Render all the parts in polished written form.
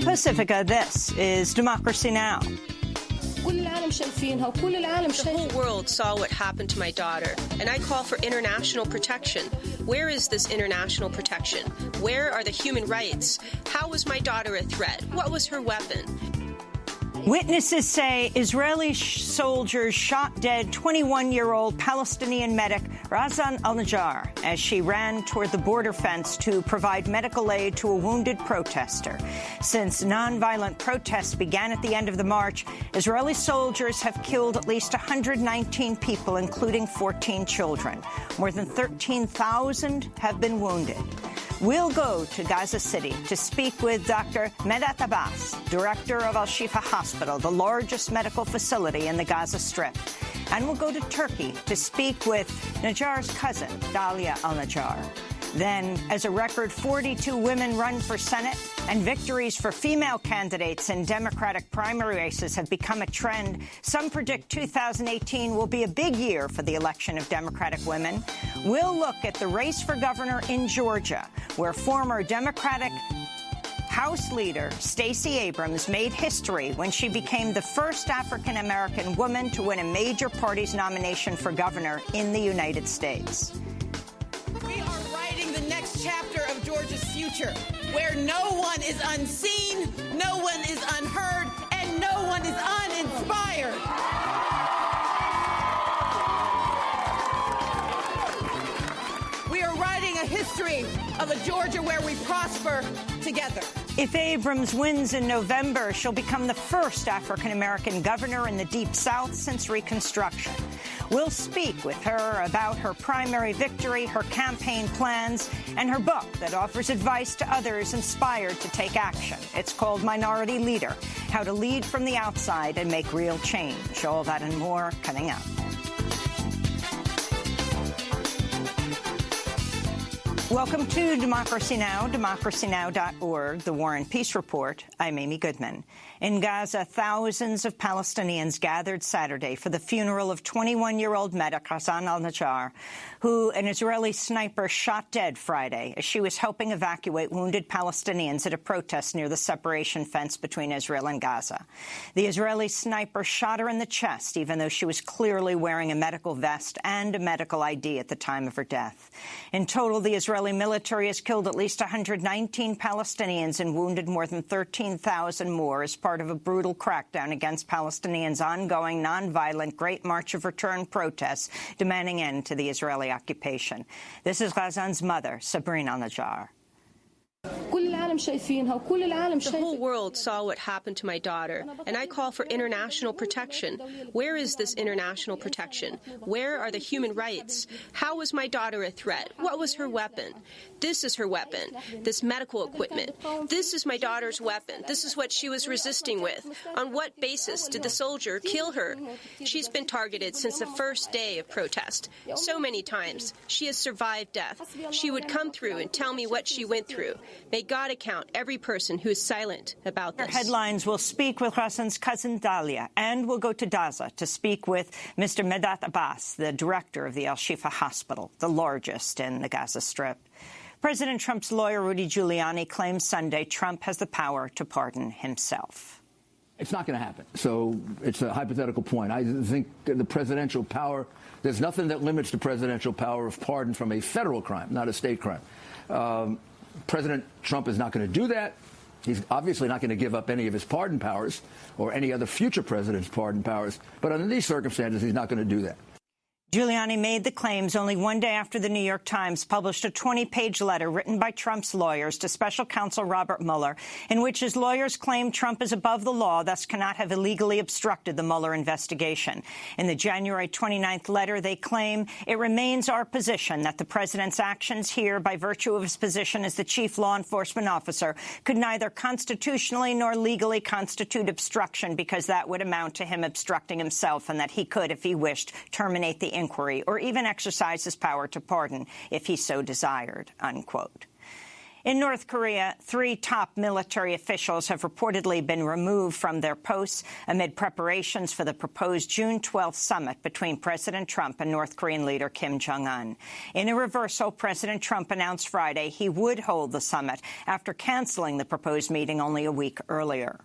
Pacifica, this is Democracy Now! The whole world saw what happened to my daughter, and I call for international protection. Where is this international protection? Where are the human rights? How was my daughter a threat? What was her weapon? Witnesses say Israeli soldiers shot dead 21-year-old Palestinian medic Razan al-Najjar as she ran toward the border fence to provide medical aid to a wounded protester. Since nonviolent protests began at the end of the march, Israeli soldiers have killed at least 119 people, including 14 children. More than 13,000 have been wounded. We'll go to Gaza City to speak with Dr. Medat Abbas, director of Al-Shifa Hospital, the largest medical facility in the Gaza Strip. And we'll go to Turkey to speak with Najjar's cousin, Dalia al-Najjar. Then, as a record 42 women run for Senate and victories for female candidates in Democratic primary races have become a trend, some predict 2018 will be a big year for the election of Democratic women. We'll look at the race for governor in Georgia, where former Democratic House Leader Stacey Abrams made history when she became the first African-American woman to win a major party's nomination for governor in the United States. We are writing the next chapter of Georgia's future, where no one is unseen, no one is unheard, and no one is uninspired. We are writing a history of a Georgia where we prosper together. If Abrams wins in November, she'll become the first African-American governor in the Deep South since Reconstruction. We'll speak with her about her primary victory, her campaign plans, and her book that offers advice to others inspired to take action. It's called Minority Leader: How to Lead from the Outside and Make Real Change. All that and more coming up. Welcome to Democracy Now!, democracynow.org, The War and Peace Report. I'm Amy Goodman. In Gaza, thousands of Palestinians gathered Saturday for the funeral of 21-year-old medic Razan al-Najjar, who an Israeli sniper shot dead Friday as she was helping evacuate wounded Palestinians at a protest near the separation fence between Israel and Gaza. The Israeli sniper shot her in the chest, even though she was clearly wearing a medical vest and a medical ID at the time of her death. In total, the Israeli military has killed at least 119 Palestinians and wounded more than 13,000 more as part of a brutal crackdown against Palestinians' ongoing nonviolent Great March of Return protests demanding end to the Israeli occupation. This is Razan's mother, Sabrina al-Najjar. The whole world saw what happened to my daughter, and I call for international protection. Where is this international protection? Where are the human rights? How was my daughter a threat? What was her weapon? This is her weapon, this medical equipment. This is my daughter's weapon. This is what she was resisting with. On what basis did the soldier kill her? She's been targeted since the first day of protest. So many times. She has survived death. She would come through and tell me what she went through. May God account every person who is silent about this. Headlines will speak with Razan's cousin Dalia, and we'll go to Gaza to speak with Mr. Medat Abbas, the director of the Al-Shifa Hospital, the largest in the Gaza Strip. President Trump's lawyer, Rudy Giuliani, claims Sunday Trump has the power to pardon himself. It's not going to happen. So it's a hypothetical point. I think the presidential power, there's nothing that limits the presidential power of pardon from a federal crime, not a state crime. President Trump is not going to do that. He's obviously not going to give up any of his pardon powers or any other future president's pardon powers. But under these circumstances, he's not going to do that. Giuliani made the claims only one day after the New York Times published a 20-page letter written by Trump's lawyers to special counsel Robert Mueller, in which his lawyers claim Trump is above the law, thus cannot have illegally obstructed the Mueller investigation. In the January 29th letter, they claim it remains our position that the president's actions here, by virtue of his position as the chief law enforcement officer, could neither constitutionally nor legally constitute obstruction, because that would amount to him obstructing himself, and that he could, if he wished, terminate the inquiry or even exercise his power to pardon if he so desired, unquote. In North Korea, 3 top military officials have reportedly been removed from their posts amid preparations for the proposed June 12th summit between President Trump and North Korean leader Kim Jong-un. In a reversal, President Trump announced Friday he would hold the summit after canceling the proposed meeting only a week earlier.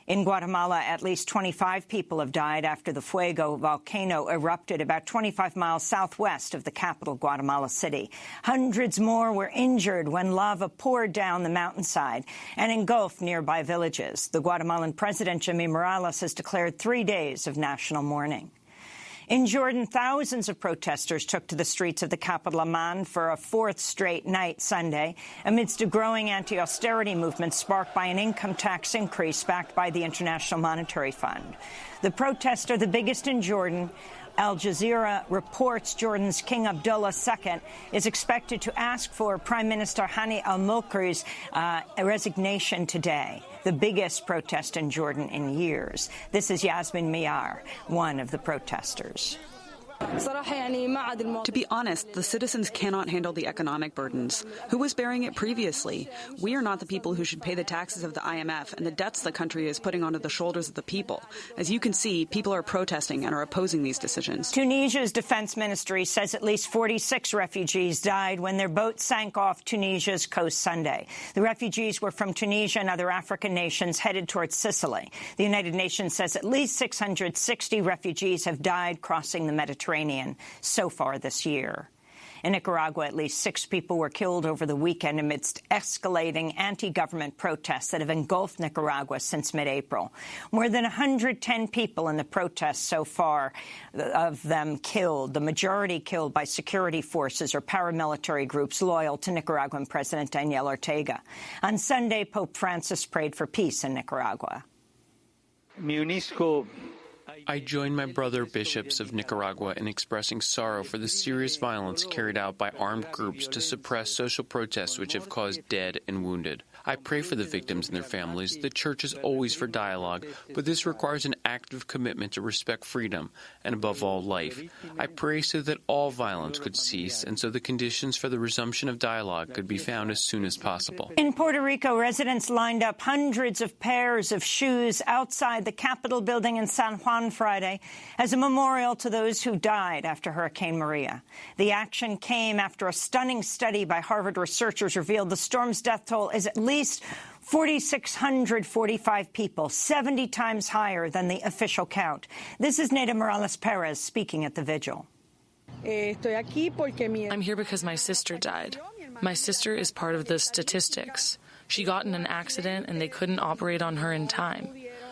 In Guatemala, at least 25 people have died after the Fuego volcano erupted about 25 miles southwest of the capital, Guatemala City. Hundreds more were injured when lava poured down the mountainside and engulfed nearby villages. The Guatemalan president, Jimmy Morales, has declared 3 days of national mourning. In Jordan, thousands of protesters took to the streets of the capital Amman for a 4th straight night Sunday, amidst a growing anti-austerity movement sparked by an income tax increase backed by the International Monetary Fund. The protests are the biggest in Jordan. Al Jazeera reports Jordan's King Abdullah II is expected to ask for Prime Minister Hani al-Mulki's resignation today, the biggest protest in Jordan in years. This is Yasmin Miyar, one of the protesters. To be honest, the citizens cannot handle the economic burdens. Who was bearing it previously? We are not the people who should pay the taxes of the IMF and the debts the country is putting onto the shoulders of the people. As you can see, people are protesting and are opposing these decisions. Tunisia's defense ministry says at least 46 refugees died when their boat sank off Tunisia's coast Sunday. The refugees were from Tunisia and other African nations headed towards Sicily. The United Nations says at least 660 refugees have died crossing the Mediterranean so far this year. In Nicaragua, at least 6 people were killed over the weekend amidst escalating anti-government protests that have engulfed Nicaragua since mid-April. More than 110 people in the protests so far, of them killed, the majority killed by security forces or paramilitary groups loyal to Nicaraguan President Daniel Ortega. On Sunday, Pope Francis prayed for peace in Nicaragua. I join my brother bishops of Nicaragua in expressing sorrow for the serious violence carried out by armed groups to suppress social protests which have caused dead and wounded. I pray for the victims and their families. The Church is always for dialogue, but this requires an active commitment to respect freedom and, above all, life. I pray so that all violence could cease and so the conditions for the resumption of dialogue could be found as soon as possible. In Puerto Rico, residents lined up hundreds of pairs of shoes outside the Capitol building in San Juan Friday as a memorial to those who died after Hurricane Maria. The action came after a stunning study by Harvard researchers revealed the storm's death toll is at least 4,645 people, 70 times higher than the official count. This is Neda Morales-Perez speaking at the vigil. I'm here because my sister died. My sister is part of the statistics. She got in an accident and they couldn't operate on her in time.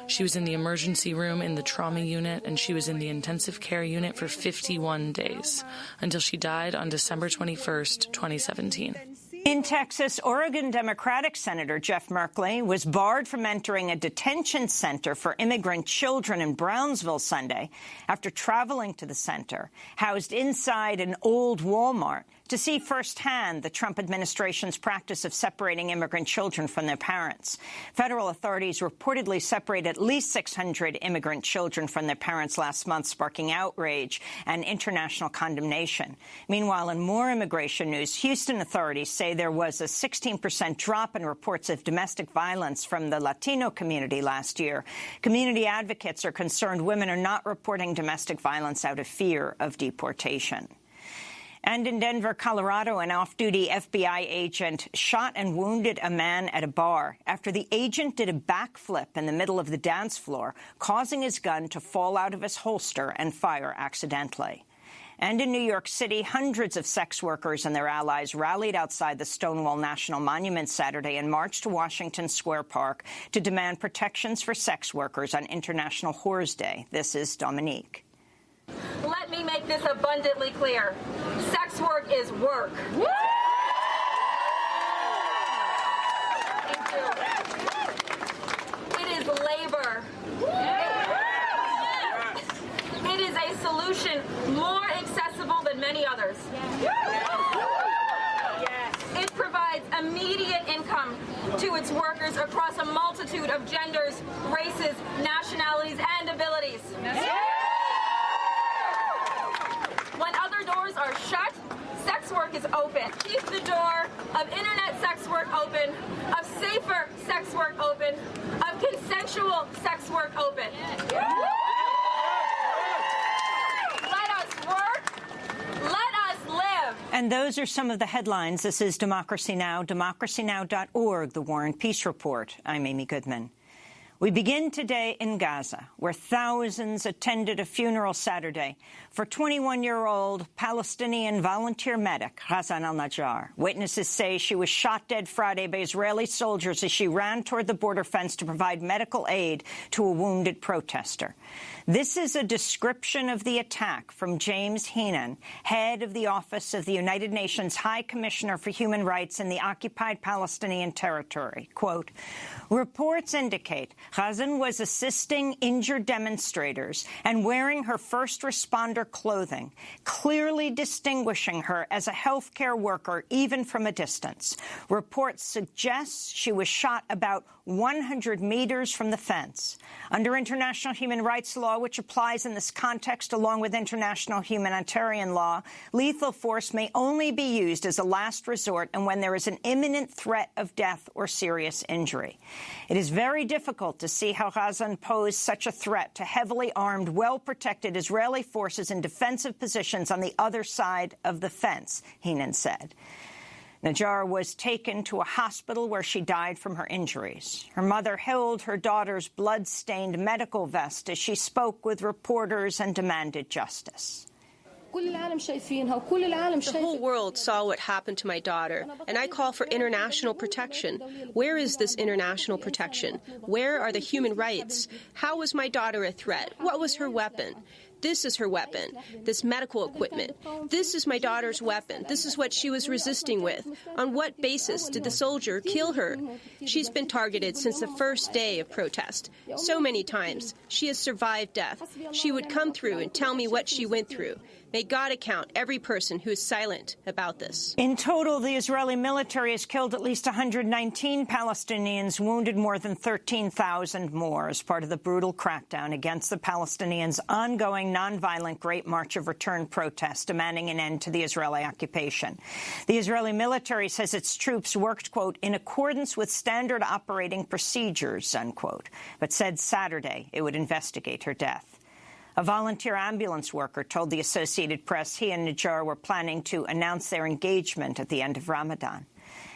She was in the emergency room in the trauma unit, and she was in the intensive care unit for 51 days, until she died on December 21st, 2017. In Texas, Oregon Democratic Senator Jeff Merkley was barred from entering a detention center for immigrant children in Brownsville Sunday after traveling to the center, housed inside an old Walmart, to see firsthand the Trump administration's practice of separating immigrant children from their parents. Federal authorities reportedly separated at least 600 immigrant children from their parents last month, sparking outrage and international condemnation. Meanwhile, in more immigration news, Houston authorities say there was a 16% drop in reports of domestic violence from the Latino community last year. Community advocates are concerned women are not reporting domestic violence out of fear of deportation. And in Denver, Colorado, an off-duty FBI agent shot and wounded a man at a bar after the agent did a backflip in the middle of the dance floor, causing his gun to fall out of his holster and fire accidentally. And in New York City, hundreds of sex workers and their allies rallied outside the Stonewall National Monument Saturday and marched to Washington Square Park to demand protections for sex workers on International Whores Day. This is Dominique. Let me make this abundantly clear. Sex work is work. Woo! Thank you. It is labor. It is a solution more accessible than many others. It provides immediate income to its workers across a multitude of genders, races, nationalities, and abilities. When other doors are shut, sex work is open. Keep the door of internet sex work open, of safer sex work open, of consensual sex work open. Let us work. Let us live. And those are some of the headlines. This is Democracy Now!, democracynow.org, The War and Peace Report. I'm Amy Goodman. We begin today in Gaza, where thousands attended a funeral Saturday for 21-year-old Palestinian volunteer medic Ghassan al-Najjar. Witnesses say she was shot dead Friday by Israeli soldiers as she ran toward the border fence to provide medical aid to a wounded protester. This is a description of the attack from James Heenan, head of the Office of the United Nations High Commissioner for Human Rights in the occupied Palestinian territory. Quote, reports indicate Ghassan was assisting injured demonstrators and wearing her first responder clothing, clearly distinguishing her as a healthcare worker even from a distance. Reports suggest she was shot about 100 meters from the fence. Under international human rights law, which applies in this context along with international humanitarian law, lethal force may only be used as a last resort and when there is an imminent threat of death or serious injury. It is very difficult to see how Ghassan posed such a threat to heavily armed, well-protected Israeli forces in defensive positions on the other side of the fence, Heenan said. Najjar was taken to a hospital where she died from her injuries. Her mother held her daughter's blood-stained medical vest as she spoke with reporters and demanded justice. The whole world saw what happened to my daughter, and I call for international protection. Where is this international protection? Where are the human rights? How was my daughter a threat? What was her weapon? This is her weapon, this medical equipment. This is my daughter's weapon. This is what she was resisting with. On what basis did the soldier kill her? She's been targeted since the first day of protest. So many times. She has survived death. She would come through and tell me what she went through. May God account every person who is silent about this. In total, the Israeli military has killed at least 119 Palestinians, wounded more than 13,000 more as part of the brutal crackdown against the Palestinians' ongoing nonviolent Great March of Return protests demanding an end to the Israeli occupation. The Israeli military says its troops worked, quote, in accordance with standard operating procedures, unquote, but said Saturday it would investigate her death. A volunteer ambulance worker told the Associated Press he and Najjar were planning to announce their engagement at the end of Ramadan.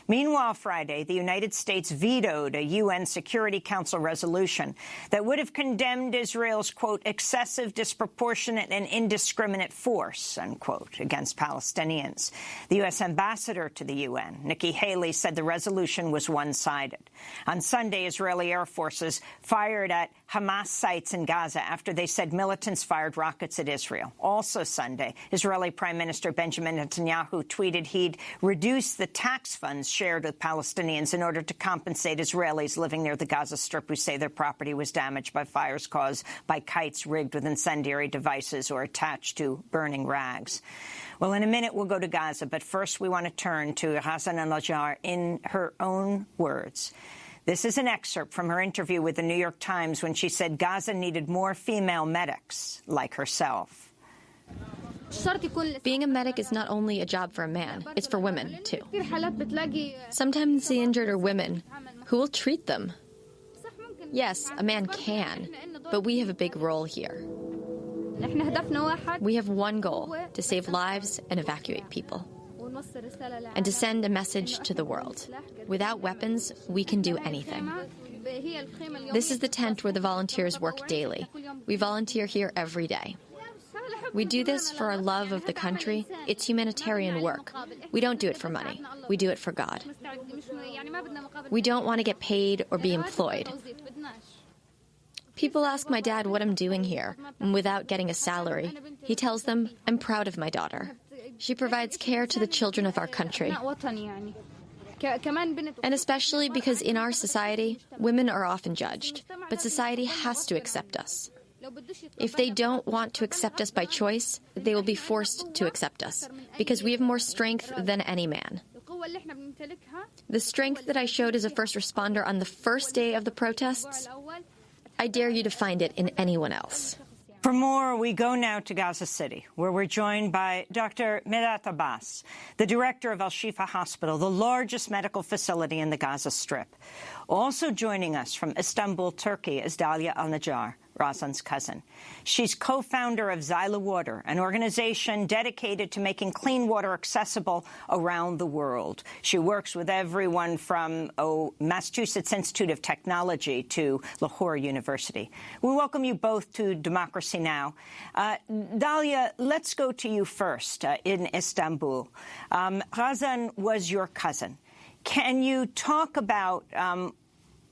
Meanwhile, Friday, the United States vetoed a UN Security Council resolution that would have condemned Israel's, quote, excessive, disproportionate and indiscriminate force, unquote, against Palestinians. The U.S. ambassador to the UN, Nikki Haley, said the resolution was one-sided. On Sunday, Israeli air forces fired at Hamas sites in Gaza after they said militants fired rockets at Israel. Also Sunday, Israeli Prime Minister Benjamin Netanyahu tweeted he'd reduce the tax funds shared with Palestinians in order to compensate Israelis living near the Gaza Strip who say their property was damaged by fires caused by kites rigged with incendiary devices or attached to burning rags. Well, in a minute, we'll go to Gaza, but first we want to turn to Ghassan al-Najjar in her own words. This is an excerpt from her interview with the New York Times when she said Gaza needed more female medics like herself. Being a medic is not only a job for a man, it's for women, too. Sometimes the injured are women. Who will treat them? Yes, a man can, but we have a big role here. We have one goal, to save lives and evacuate people, and to send a message to the world. Without weapons, we can do anything. This is the tent where the volunteers work daily. We volunteer here every day. We do this for our love of the country. It's humanitarian work. We don't do it for money. We do it for God. We don't want to get paid or be employed. People ask my dad what I'm doing here, and without getting a salary, he tells them, I'm proud of my daughter. She provides care to the children of our country. And especially because in our society, women are often judged, but society has to accept us. If they don't want to accept us by choice, they will be forced to accept us, because we have more strength than any man. The strength that I showed as a first responder on the first day of the protests, I dare you to find it in anyone else. For more, we go now to Gaza City, where we're joined by Dr. Medat Abbas, the director of Al-Shifa Hospital, the largest medical facility in the Gaza Strip. Also joining us from Istanbul, Turkey, is Dalia Al-Najjar, Razan's cousin. She's co-founder of Zyla Water, an organization dedicated to making clean water accessible around the world. She works with everyone from Massachusetts Institute of Technology to Lahore University. We welcome you both to Democracy Now! Dalia, let's go to you first in Istanbul. Razan was your cousin. Can you talk about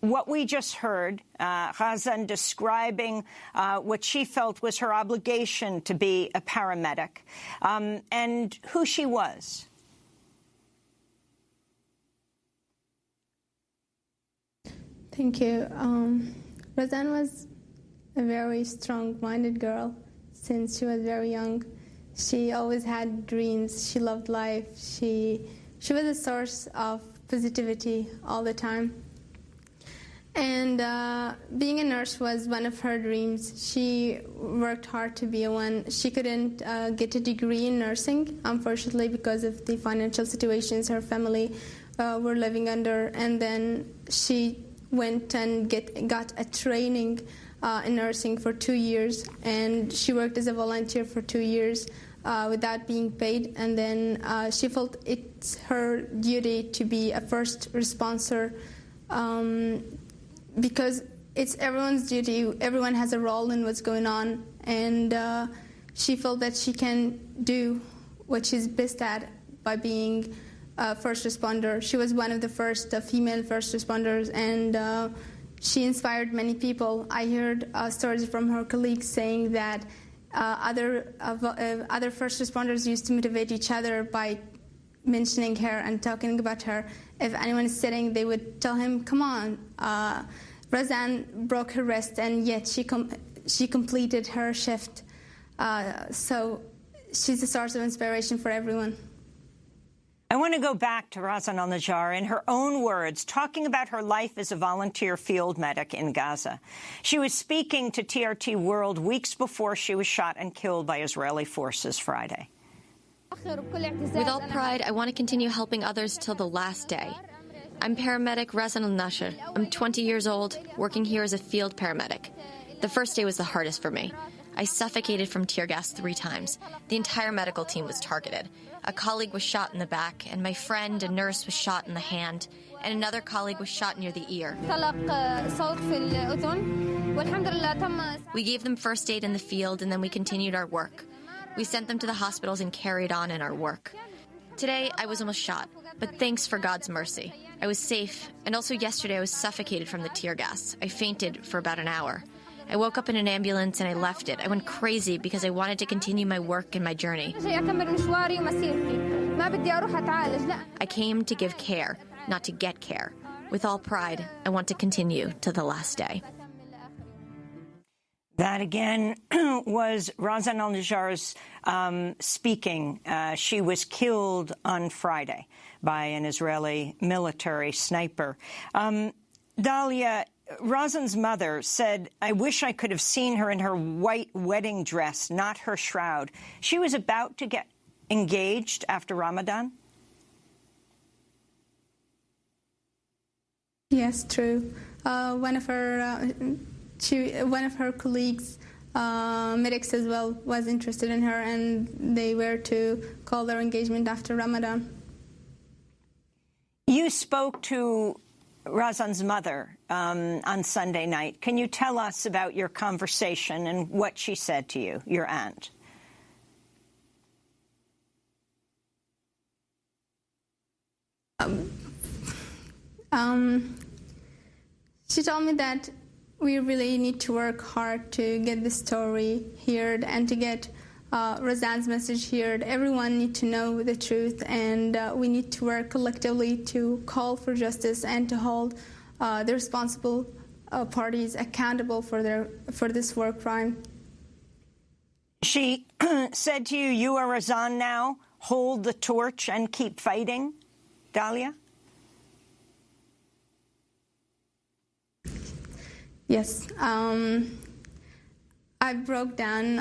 what we just heard, Razan describing what she felt was her obligation to be a paramedic, and who she was? Thank you. Razan was a very strong-minded girl since she was very young. She always had dreams. She loved life. She was a source of positivity all the time. And being a nurse was one of her dreams. She worked hard to be one. She couldn't get a degree in nursing, unfortunately, because of the financial situations her family were living under. And then she went and got a training in nursing for 2 years. And she worked as a volunteer for 2 years without being paid. And then she felt it's her duty to be a first responder, because it's everyone's duty. Everyone has a role in what's going on, and she felt that she can do what she's best at by being a first responder. She was one of the first female first responders, and she inspired many people. I heard stories from her colleagues saying that other first responders used to motivate each other by mentioning her and talking about her. If anyone is sitting, they would tell him, "Come on." Razan broke her wrist, and yet she completed her shift. So she's a source of inspiration for everyone. I want to go back to Razan Al-Najjar in her own words, talking about her life as a volunteer field medic in Gaza. She was speaking to TRT World weeks before she was shot and killed by Israeli forces Friday. With all pride, I want to continue helping others till the last day. I'm paramedic Razan Al-Najjar. I'm 20 years old, working here as a field paramedic. The first day was the hardest for me. I suffocated from tear gas 3 times. The entire medical team was targeted. A colleague was shot in the back, and my friend, a nurse, was shot in the hand, and another colleague was shot near the ear. We gave them first aid in the field, and then we continued our work. We sent them to the hospitals and carried on in our work. Today, I was almost shot, but thanks for God's mercy. I was safe, and also yesterday I was suffocated from the tear gas. I fainted for about an hour. I woke up in an ambulance and I left it. I went crazy because I wanted to continue my work and my journey. I came to give care, not to get care. With all pride, I want to continue to the last day. That, again, was Razan Al-Najjar's speaking. She was killed on Friday by an Israeli military sniper. Dalia, Razan's mother said, "I wish I could have seen her in her white wedding dress, not her shroud." She was about to get engaged after Ramadan? Yes, true. One of her colleagues, medics as well, was interested in her, and they were to call their engagement after Ramadan. You spoke to Razan's mother on Sunday night. Can you tell us about your conversation and what she said to you, your aunt? She told me that we really need to work hard to get the story heard and to get Razan's message heard. Everyone needs to know the truth, and we need to work collectively to call for justice and to hold the responsible parties accountable for this war crime. She said to you, "You are Razan now. Hold the torch and keep fighting." Dalia? Yes. I broke down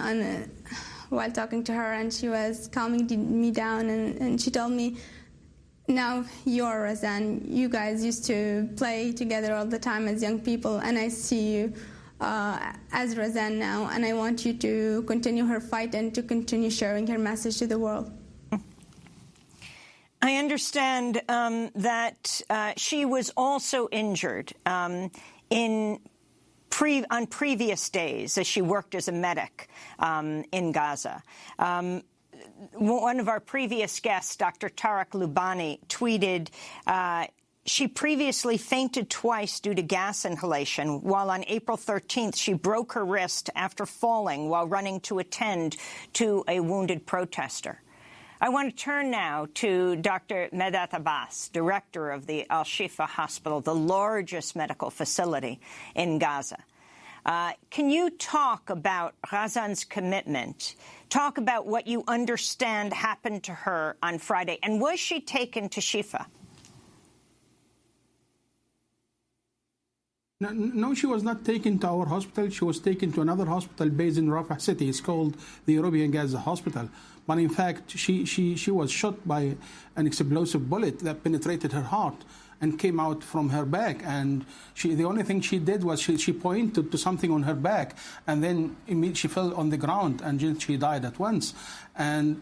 while talking to her, and she was calming me down, and she told me, now you're Razan. You guys used to play together all the time as young people, and I see you as Razan now, and I want you to continue her fight and to continue sharing her message to the world. I understand that she was also injured on previous days as she worked as a medic in Gaza. One of our previous guests, Dr. Tarek Lubani, tweeted, she previously fainted twice due to gas inhalation, while on April 13th she broke her wrist after falling while running to attend to a wounded protester. I want to turn now to Dr. Medat Abbas, director of the Al-Shifa Hospital, the largest medical facility in Gaza. Can you talk about Razan's commitment? Talk about what you understand happened to her on Friday. And was she taken to Shifa? No, she was not taken to our hospital. She was taken to another hospital based in Rafah city. It's called the European Gaza Hospital. But in fact, she was shot by an explosive bullet that penetrated her heart and came out from her back. And the only thing she did was she pointed to something on her back, and then she fell on the ground, and she died at once. And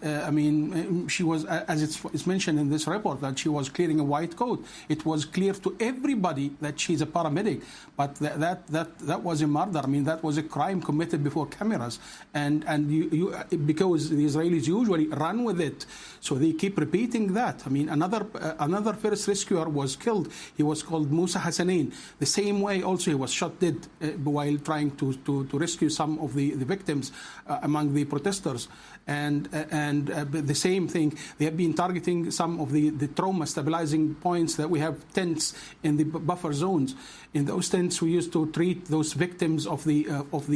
she was, as it's mentioned in this report, that she was clearing a white coat. It was clear to everybody that she's a paramedic, but that was a murder. I mean, that was a crime committed before cameras, and because the Israelis usually run with it, so they keep repeating that. I mean, another first rescuer was killed. He was called Musa Hassanain. The same way, also, he was shot dead while trying to rescue some of the victims among the protesters. And the same thing, they have been targeting some of the trauma stabilizing points that we have tents in the buffer zones. In those tents, we used to treat those victims of the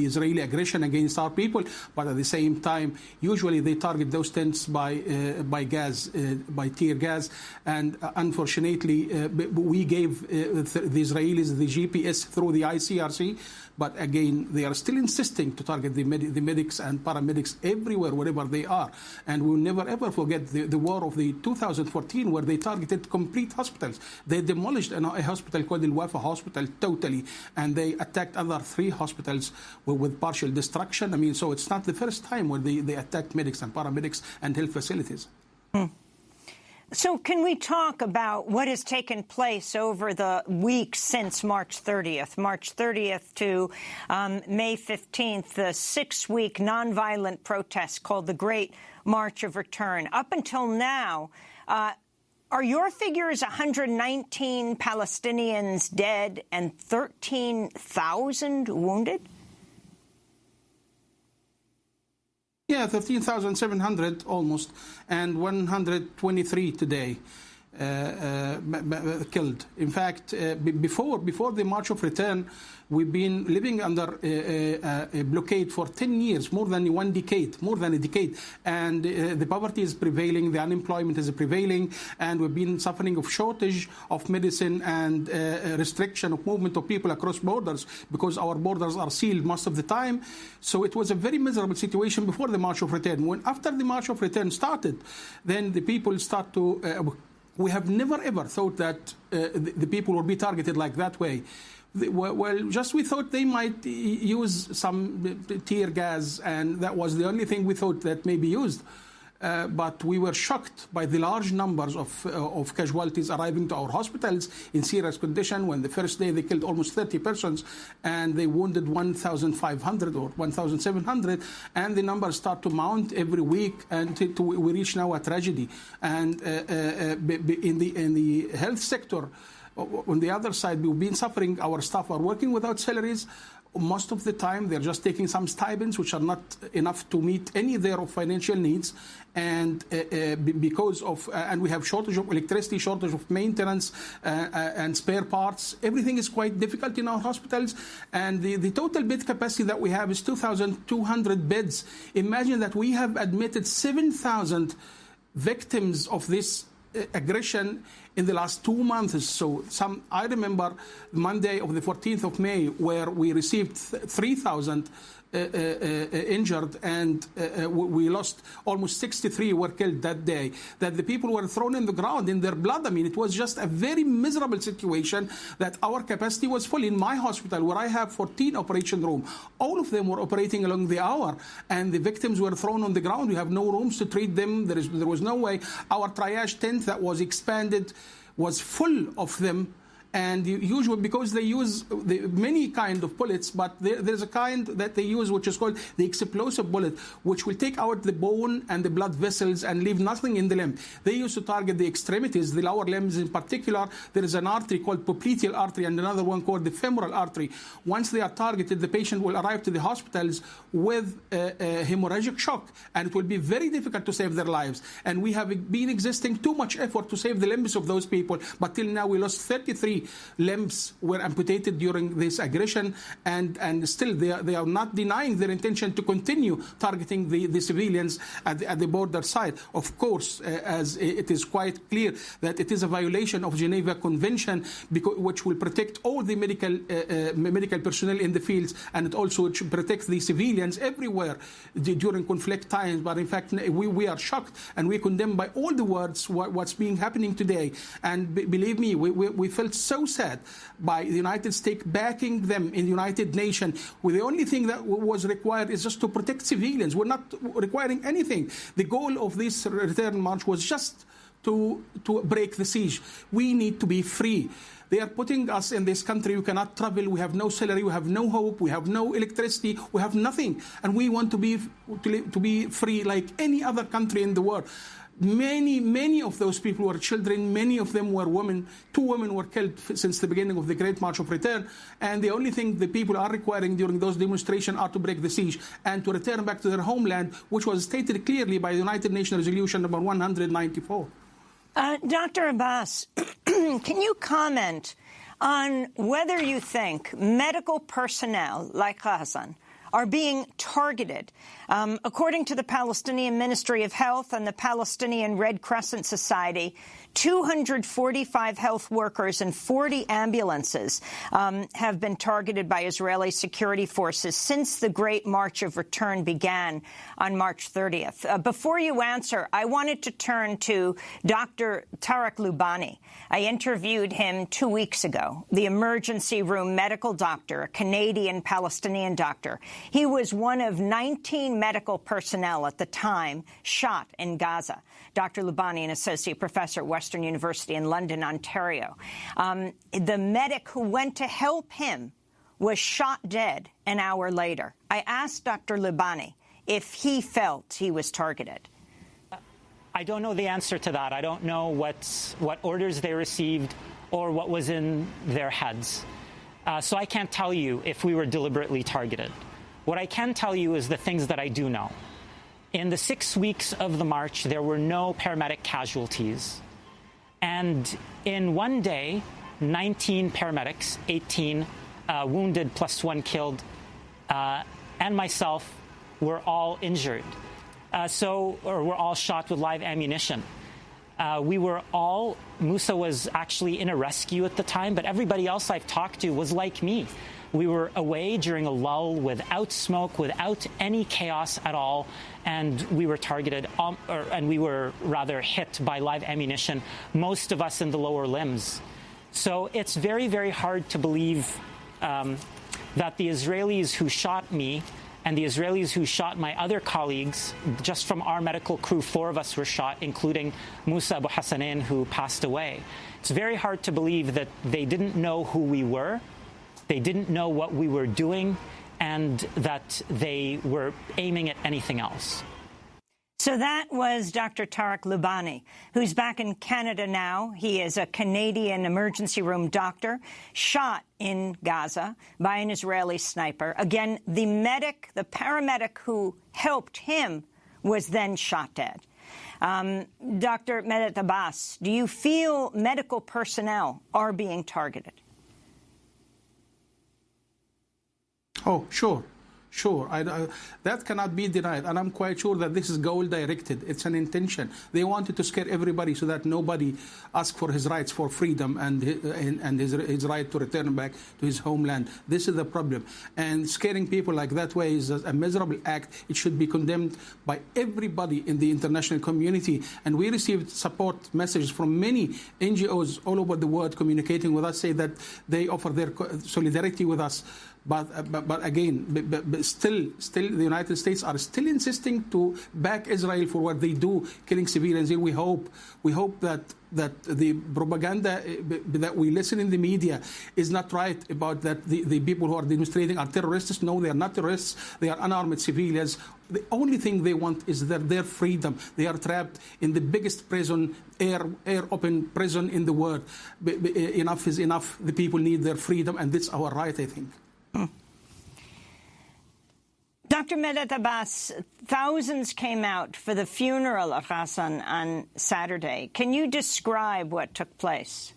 Israeli aggression against our people, but at the same time, usually they target those tents by gas, by tear gas, and unfortunately, we gave the Israelis the GPS through the ICRC. But again, they are still insisting to target the medics and paramedics everywhere, wherever they are. And we will never, ever forget the war of the 2014, where they targeted complete hospitals. They demolished a hospital called the Wafa Hospital totally, and they attacked other 3 hospitals with partial destruction. I mean, so it's not the first time where they attacked medics and paramedics and health facilities. So can we talk about what has taken place over the week since March 30th? March 30th to May 15th, the 6-week nonviolent protest called the Great March of Return. Up until now, are your figures 119 Palestinians dead and 13,000 wounded? Yeah, 13,700 almost, and 123 today killed. In fact, before the March of Return, we've been living under a blockade for 10 years, more than a decade. And the poverty is prevailing, the unemployment is prevailing, and we've been suffering of shortage of medicine and restriction of movement of people across borders, because our borders are sealed most of the time. So it was a very miserable situation before the March of Return. After the March of Return started, then the people start to... we have never ever thought that the people would be targeted like that way. Well, just we thought they might use some tear gas, and that was the only thing we thought that may be used. But we were shocked by the large numbers of casualties arriving to our hospitals in serious condition. When the first day they killed almost 30 persons, and they wounded 1,500 or 1,700, and the numbers start to mount every week, and we reach now a tragedy. And in the health sector, on the other side, we've been suffering. Our staff are working without salaries. Most of the time, they're just taking some stipends, which are not enough to meet any of their financial needs. And because of, and we have shortage of electricity, shortage of maintenance and spare parts. Everything is quite difficult in our hospitals. And the total bed capacity that we have is 2,200 beds. Imagine that we have admitted 7,000 victims of this aggression in the last 2 months. So I remember Monday of the 14th of May, where we received 3,000 injured, and we lost almost 63 were killed that day, that the people were thrown in the ground in their blood. I mean, it was just a very miserable situation, that our capacity was full. In my hospital, where I have 14 operation rooms, all of them were operating along the hour, and the victims were thrown on the ground. We have no rooms to treat them. There was no way. Our triage tent that was expanded was full of them. And usually, because they use many kind of bullets, but there's a kind that they use which is called the explosive bullet, which will take out the bone and the blood vessels and leave nothing in the limb. They used to target the extremities, the lower limbs in particular. There is an artery called popliteal artery and another one called the femoral artery. Once they are targeted, the patient will arrive to the hospitals with a hemorrhagic shock, and it will be very difficult to save their lives. And we have been existing too much effort to save the limbs of those people, but till now we lost 33 limbs were amputated during this aggression, and still they are not denying their intention to continue targeting the civilians at the border side. Of course, as it is quite clear that it is a violation of Geneva Convention, which will protect all the medical personnel in the fields, and it also should protect the civilians everywhere during conflict times. But in fact, we are shocked, and we condemn by all the words what's being happening today. And believe me, we felt so sad by the United States backing them in the United Nations. The only thing that was required is just to protect civilians. We're not requiring anything. The goal of this return march was just to break the siege. We need to be free. They are putting us in this country. We cannot travel. We have no salary. We have no hope. We have no electricity. We have nothing. And we want to be free like any other country in the world. Many of those people were children. Many of them were women. 2 women were killed since the beginning of the Great March of Return. And the only thing the people are requiring during those demonstrations are to break the siege and to return back to their homeland, which was stated clearly by the United Nations Resolution number 194. Dr. Abbas, can you comment on whether you think medical personnel like Ghazan are being targeted? According to the Palestinian Ministry of Health and the Palestinian Red Crescent Society, 245 health workers and 40 ambulances have been targeted by Israeli security forces since the Great March of Return began on March 30th. Before you answer, I wanted to turn to Dr. Tarek Loubani. I interviewed him 2 weeks ago, the emergency room medical doctor, a Canadian Palestinian doctor. He was one of 19 medical personnel at the time shot in Gaza. Dr. Loubani, an associate professor at Western University in London, Ontario. The medic who went to help him was shot dead an hour later. I asked Dr. Loubani if he felt he was targeted. I don't know the answer to that. I don't know what orders they received or what was in their heads. So I can't tell you if we were deliberately targeted. What I can tell you is the things that I do know. In the 6 weeks of the march, there were no paramedic casualties. And in one day, 19 paramedics, 18 wounded plus 1 killed, and myself were all injured. Or were all shot with live ammunition. Musa was actually in a rescue at the time, but everybody else I've talked to was like me. We were away during a lull without smoke, without any chaos at all, and we were targeted, and we were rather hit by live ammunition, most of us in the lower limbs. So it's very, very hard to believe that the Israelis who shot me and the Israelis who shot my other colleagues, just from our medical crew, 4 of us were shot, including Musa Abu Hassanin, who passed away. It's very hard to believe that they didn't know who we were, they didn't know what we were doing, and that they were aiming at anything else. So that was Dr. Tarek Loubani, who's back in Canada now. He is a Canadian emergency room doctor, shot in Gaza by an Israeli sniper. Again, the paramedic who helped him was then shot dead. Dr. Medet Abbas, do you feel medical personnel are being targeted? Oh, sure. Sure, that cannot be denied, and I'm quite sure that this is goal-directed. It's an intention. They wanted to scare everybody so that nobody asks for his rights for freedom and his right to return back to his homeland. This is the problem. And scaring people like that way is a miserable act. It should be condemned by everybody in the international community. And we received support messages from many NGOs all over the world communicating with us, say that they offer their solidarity with us. But again, still, the United States are still insisting to back Israel for what they do, killing civilians. We hope that the propaganda that we listen in the media is not right about that the people who are demonstrating are terrorists. No, they are not terrorists. They are unarmed civilians. The only thing they want is their freedom. They are trapped in the biggest prison, air-open prison in the world. Enough is enough. The people need their freedom, and that's our right, I think. Dr. Medet Abbas, thousands came out for the funeral of Ghassan on Saturday. Can you describe what took place?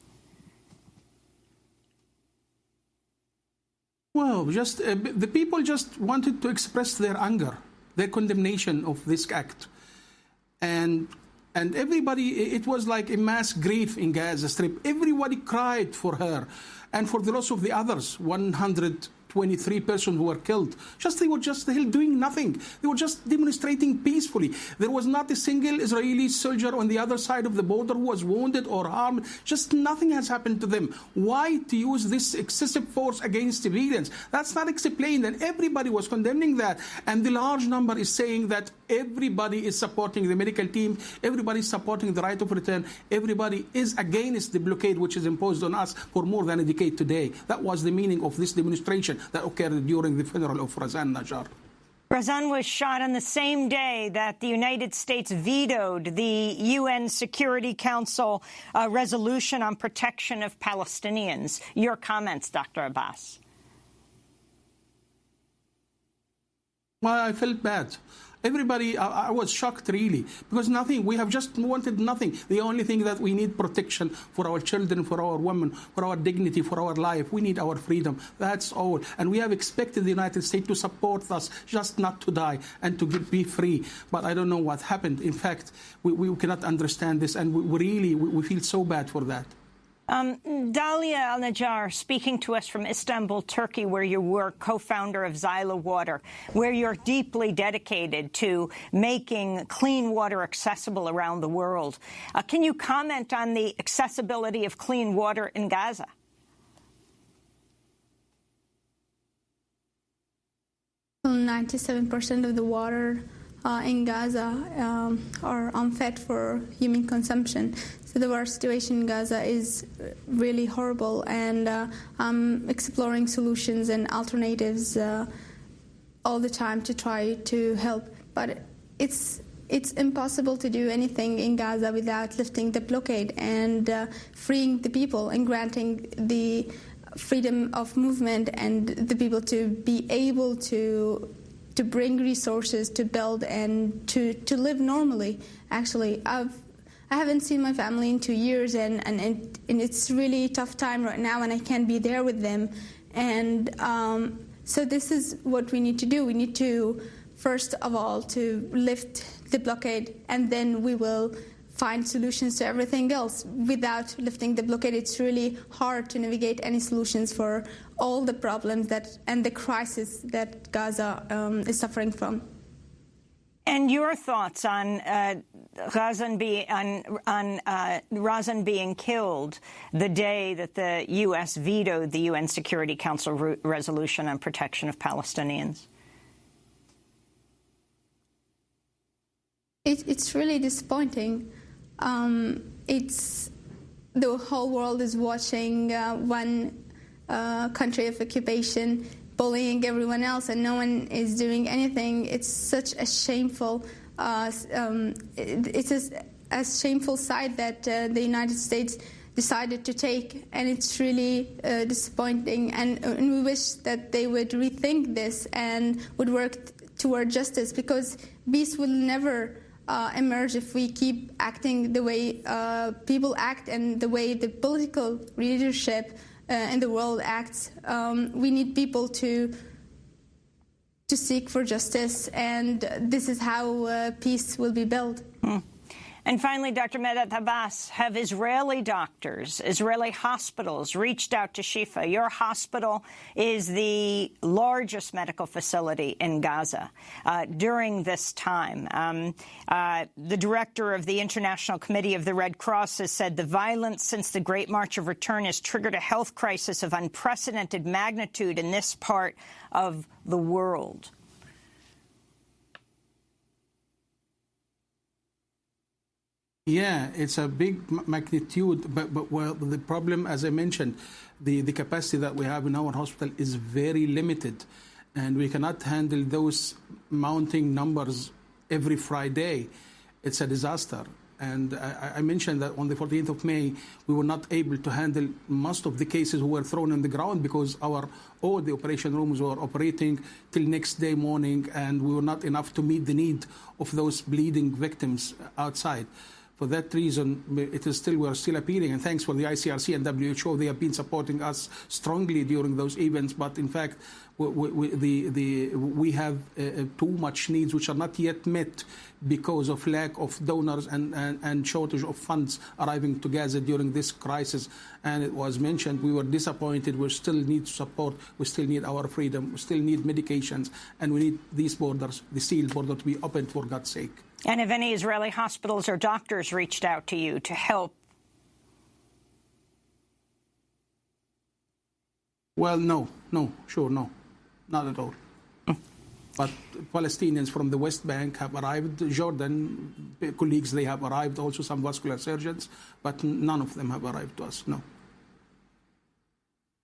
Well, just the people just wanted to express their anger, their condemnation of this act. And everybody, it was like a mass grief in Gaza Strip. Everybody cried for her and for the loss of the others, 123 persons who were killed. They were just doing nothing. They were just demonstrating peacefully. There was not a single Israeli soldier on the other side of the border who was wounded or harmed. Just nothing has happened to them. Why to use this excessive force against civilians? That's not explained, and everybody was condemning that. And the large number is saying that everybody is supporting the medical team, everybody is supporting the right of return, everybody is against the blockade which is imposed on us for more than a decade today. That was the meaning of this demonstration that occurred during the funeral of Razan Najjar. Razan was shot on the same day that the United States vetoed the UN Security Council resolution on protection of Palestinians. Your comments, Dr. Abbas. Well, I felt bad. Everybody, I was shocked, really, because nothing, we have just wanted nothing. The only thing that we need protection for our children, for our women, for our dignity, for our life. We need our freedom. That's all. And we have expected the United States to support us, just not to die and to be free. But I don't know what happened. In fact, we cannot understand this, and we feel so bad for that. Dalia Al-Najjar, speaking to us from Istanbul, Turkey, where you were co-founder of Xyla Water, where you're deeply dedicated to making clean water accessible around the world. Can you comment on the accessibility of clean water in Gaza? Well, 97% of the water in Gaza are unfit for human consumption. So the water situation in Gaza is really horrible, and I'm exploring solutions and alternatives all the time to try to help. But it's impossible to do anything in Gaza without lifting the blockade and freeing the people and granting the freedom of movement and the people to be able to bring resources to build and to live normally. Actually, I haven't seen my family in 2 years, and it's really a tough time right now, and I can't be there with them. And so this is what we need to do. We need to, first of all, to lift the blockade, and then we will find solutions to everything else. Without lifting the blockade, it's really hard to navigate any solutions for all the problems and the crisis that Gaza is suffering from. And your thoughts on Razan being killed the day that the U.S. vetoed the UN Security Council resolution on protection of Palestinians? It's really disappointing. The whole world is watching one country of occupation bullying everyone else, and no one is doing anything. It's such a shameful, it's a shameful side that the United States decided to take, and it's really disappointing. And we wish that they would rethink this and would work toward justice, because peace will never emerge if we keep acting the way people act and the way the political leadership in the world acts. We need people to to seek for justice, and this is how peace will be built. And finally, Dr. Medhat Abbas, have Israeli doctors, Israeli hospitals reached out to Shifa? Your hospital is the largest medical facility in Gaza during this time. The director of the International Committee of the Red Cross has said the violence since the Great March of Return has triggered a health crisis of unprecedented magnitude in this part of the world. Yeah, it's a big magnitude, but well, the problem, as I mentioned, the capacity that we have in our hospital is very limited, and we cannot handle those mounting numbers every Friday. It's a disaster. And I mentioned that on the 14th of May, we were not able to handle most of the cases who were thrown on the ground because all the operation rooms were operating till next day morning, and we were not enough to meet the need of those bleeding victims outside. For that reason, we are still appealing, and thanks for the ICRC and WHO. They have been supporting us strongly during those events. But in fact, we have too much needs which are not yet met because of lack of donors and shortage of funds arriving to Gaza during this crisis. And it was mentioned, we were disappointed. We still need support. We still need our freedom. We still need medications, and we need these borders, the sealed border, to be opened for God's sake. And have any Israeli hospitals or doctors reached out to you to help? Well, no, not at all. But Palestinians from the West Bank have arrived. Jordan colleagues, they have arrived, also some vascular surgeons, but none of them have arrived to us, no.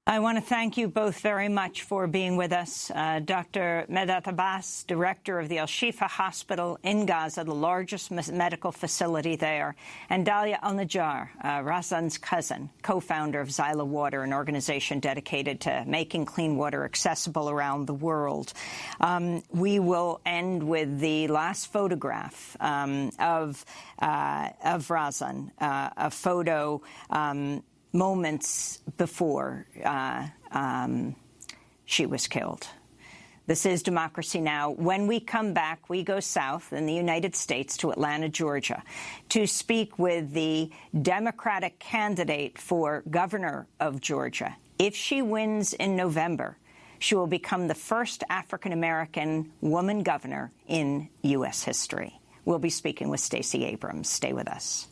I want to thank you both very much for being with us. Dr. Medhat Abbas, director of the Al-Shifa Hospital in Gaza, the largest medical facility there, and Dalia Al-Najjar, Razan's cousin, co-founder of Zyla Water, an organization dedicated to making clean water accessible around the world. We will end with the last photograph of Razan, a photo moments before she was killed. This is Democracy Now! When we come back, we go south in the United States to Atlanta, Georgia, to speak with the Democratic candidate for governor of Georgia. If she wins in November, she will become the first African-American woman governor in U.S. history. We'll be speaking with Stacey Abrams. Stay with us.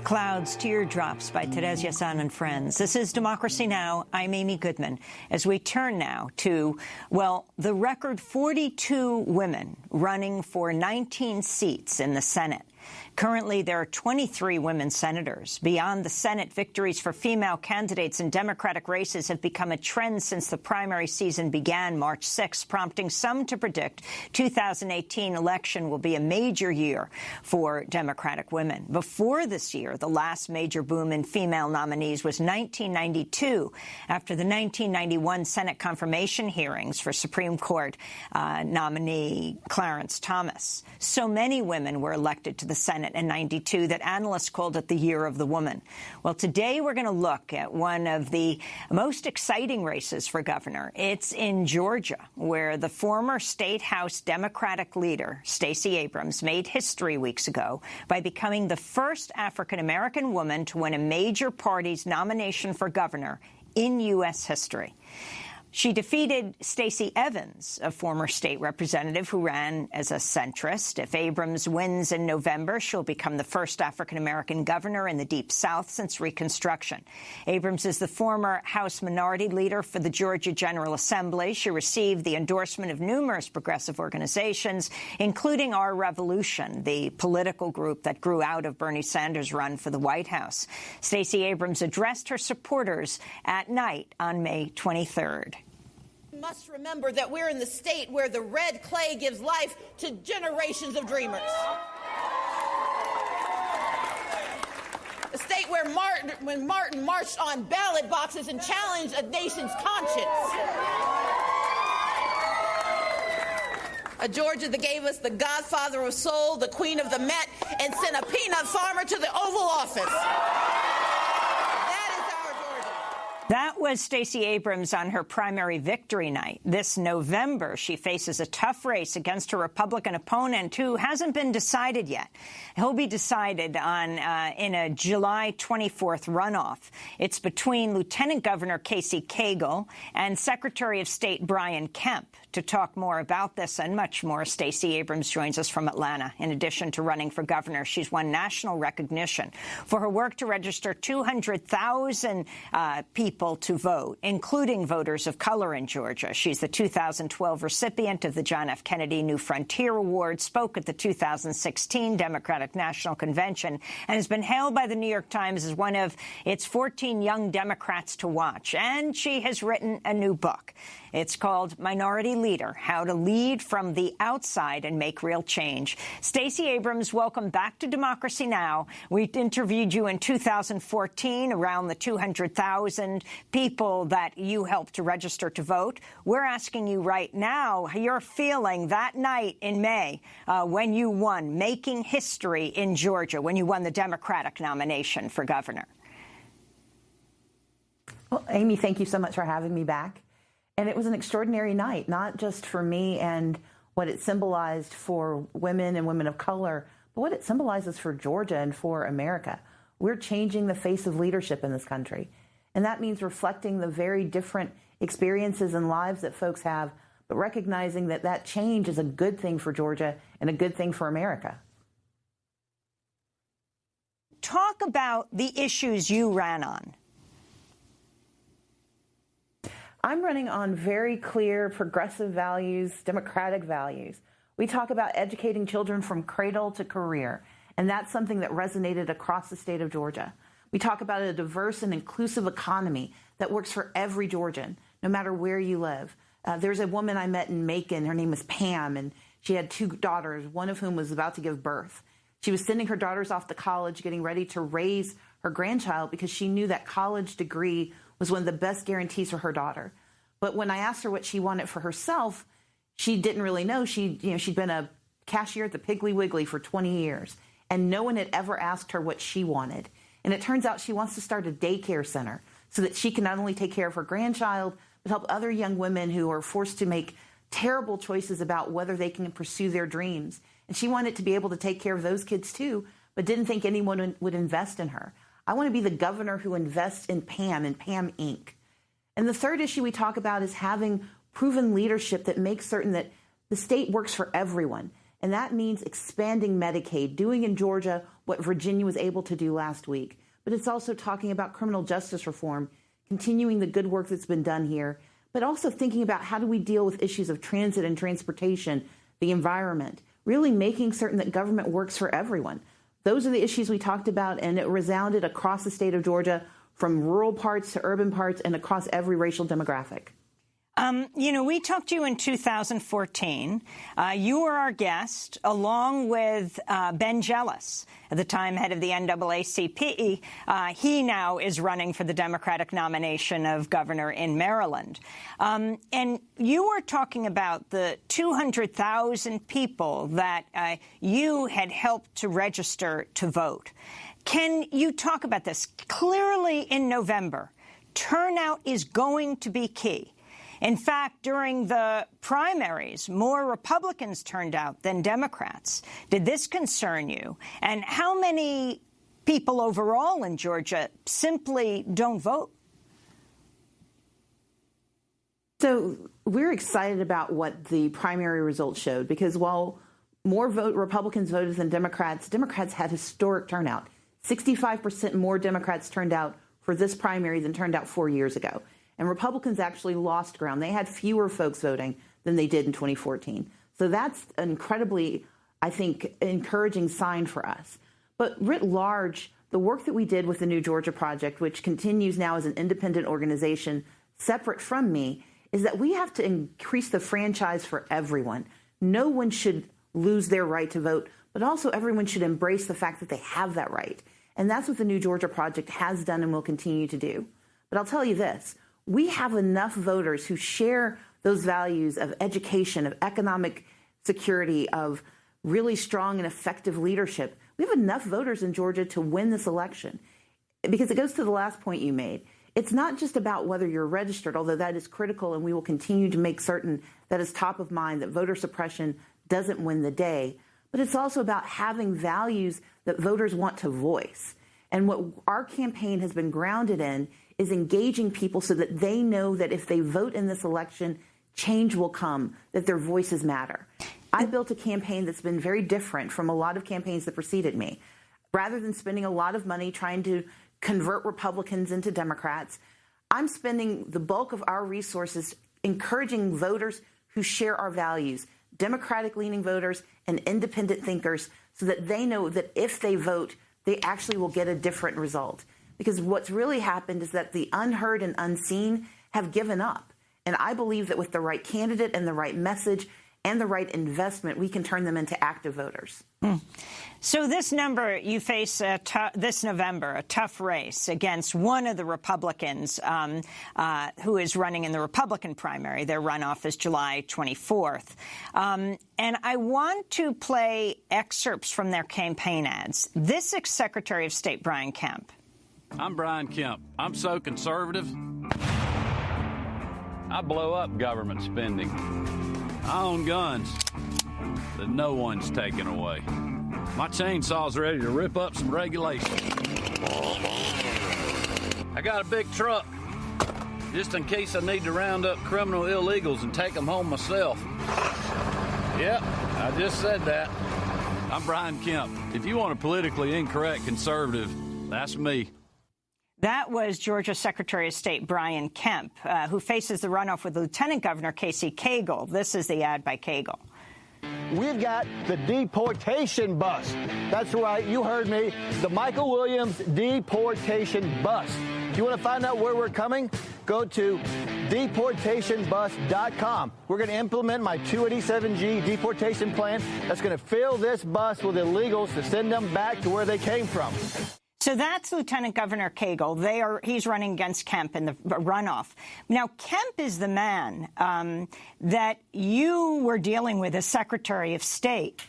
Clouds, Teardrops by Terez Yassan and Friends. This is Democracy Now! I'm Amy Goodman. As we turn now to, well, the record 42 women running for 19 seats in the Senate. Currently, there are 23 women senators. Beyond the Senate, victories for female candidates in Democratic races have become a trend since the primary season began March 6, prompting some to predict 2018 election will be a major year for Democratic women. Before this year, the last major boom in female nominees was 1992, after the 1991 Senate confirmation hearings for Supreme Court nominee Clarence Thomas. So many women were elected to the Senate Senate in '92 that analysts called it the year of the woman. Well, today we're going to look at one of the most exciting races for governor. It's in Georgia, where the former State House Democratic leader, Stacey Abrams, made history weeks ago by becoming the first African-American woman to win a major party's nomination for governor in U.S. history. She defeated Stacey Evans, a former state representative who ran as a centrist. If Abrams wins in November, she'll become the first African-American governor in the Deep South since Reconstruction. Abrams is the former House Minority Leader for the Georgia General Assembly. She received the endorsement of numerous progressive organizations, including Our Revolution, the political group that grew out of Bernie Sanders' run for the White House. Stacey Abrams addressed her supporters at night on May 23rd. Must remember that we're in the state where the red clay gives life to generations of dreamers. A state where when Martin marched on ballot boxes and challenged a nation's conscience. A Georgia that gave us the godfather of soul, the queen of the Met, and sent a peanut farmer to the Oval Office. That was Stacey Abrams on her primary victory night. This November, she faces a tough race against her Republican opponent who hasn't been decided yet. He'll be decided on in a July 24th runoff. It's between Lieutenant Governor Casey Cagle and Secretary of State Brian Kemp. To talk more about this and much more, Stacey Abrams joins us from Atlanta. In addition to running for governor, she's won national recognition for her work to register 200,000 people to vote, including voters of color in Georgia. She's the 2012 recipient of the John F. Kennedy New Frontier Award, spoke at the 2016 Democratic National Convention, and has been hailed by the New York Times as one of its 14 young Democrats to watch. And she has written a new book. It's called Minority Leader, How to Lead from the Outside and Make Real Change. Stacey Abrams, welcome back to Democracy Now! We interviewed you in 2014 around the 200,000 people that you helped to register to vote. We're asking you right now your feeling that night in May when you won, making history in Georgia, when you won the Democratic nomination for governor. Well, Amy, thank you so much for having me back. And it was an extraordinary night, not just for me and what it symbolized for women and women of color, but what it symbolizes for Georgia and for America. We're changing the face of leadership in this country. And that means reflecting the very different experiences and lives that folks have, but recognizing that that change is a good thing for Georgia and a good thing for America. Talk about the issues you ran on. I'm running on very clear progressive values, democratic values. We talk about educating children from cradle to career, and that's something that resonated across the state of Georgia. We talk about a diverse and inclusive economy that works for every Georgian, no matter where you live. There's a woman I met in Macon. Her name was Pam, and she had 2 daughters, one of whom was about to give birth. She was sending her daughters off to college, getting ready to raise her grandchild because she knew that college degree was one of the best guarantees for her daughter. But when I asked her what she wanted for herself, she didn't really know. She'd been a cashier at the Piggly Wiggly for 20 years, and no one had ever asked her what she wanted. And it turns out she wants to start a daycare center so that she can not only take care of her grandchild, but help other young women who are forced to make terrible choices about whether they can pursue their dreams. And she wanted to be able to take care of those kids too, but didn't think anyone would invest in her. I want to be the governor who invests in Pam and Pam Inc. And the third issue we talk about is having proven leadership that makes certain that the state works for everyone. And that means expanding Medicaid, doing in Georgia what Virginia was able to do last week. But it's also talking about criminal justice reform, continuing the good work that's been done here, but also thinking about how do we deal with issues of transit and transportation, the environment, really making certain that government works for everyone. Those are the issues we talked about, and it resounded across the state of Georgia, from rural parts to urban parts and across every racial demographic. We talked to you in 2014. You were our guest, along with Ben Jealous, at the time head of the NAACP. He now is running for the Democratic nomination of governor in Maryland. And you were talking about the 200,000 people that you had helped to register to vote. Can you talk about this? Clearly in November, turnout is going to be key. In fact, during the primaries, more Republicans turned out than Democrats. Did this concern you? And how many people overall in Georgia simply don't vote? So we're excited about what the primary results showed, because while more Republicans voted than Democrats, Democrats had historic turnout. 65% more Democrats turned out for this primary than turned out 4 years ago. And Republicans actually lost ground. They had fewer folks voting than they did in 2014. So that's an incredibly, I think, encouraging sign for us. But writ large, the work that we did with the New Georgia Project, which continues now as an independent organization separate from me, is that we have to increase the franchise for everyone. No one should lose their right to vote, but also everyone should embrace the fact that they have that right. And that's what the New Georgia Project has done and will continue to do. But I'll tell you this. We have enough voters who share those values of education, of economic security, of really strong and effective leadership. We have enough voters in Georgia to win this election, because it goes to the last point you made. It's not just about whether you're registered, although that is critical, and we will continue to make certain that is top of mind, that voter suppression doesn't win the day. But it's also about having values that voters want to voice. And what our campaign has been grounded in is engaging people so that they know that if they vote in this election, change will come, that their voices matter. I built a campaign that's been very different from a lot of campaigns that preceded me. Rather than spending a lot of money trying to convert Republicans into Democrats, I'm spending the bulk of our resources encouraging voters who share our values, Democratic-leaning voters and independent thinkers, so that they know that if they vote, they actually will get a different result. Because what's really happened is that the unheard and unseen have given up. And I believe that with the right candidate and the right message and the right investment, we can turn them into active voters. So this number, you face this November, a tough race against one of the Republicans who is running in the Republican primary. Their runoff is July 24th. And I want to play excerpts from their campaign ads. This is Secretary of State Brian Kemp. I'm Brian Kemp. I'm so conservative, I blow up government spending. I own guns that no one's taking away. My chainsaw's ready to rip up some regulations. I got a big truck, just in case I need to round up criminal illegals and take them home myself. Yep, I just said that. I'm Brian Kemp. If you want a politically incorrect conservative, that's me. That was Georgia Secretary of State Brian Kemp, who faces the runoff with Lieutenant Governor Casey Cagle. This is the ad by Cagle. We've got the deportation bus. That's right, you heard me. The Michael Williams deportation bus. If you want to find out where we're coming, go to deportationbus.com. We're going to implement my 287G deportation plan that's going to fill this bus with illegals to send them back to where they came from. So that's Lieutenant Governor Cagle. He's running against Kemp in the runoff. Now, Kemp is the man that you were dealing with as Secretary of State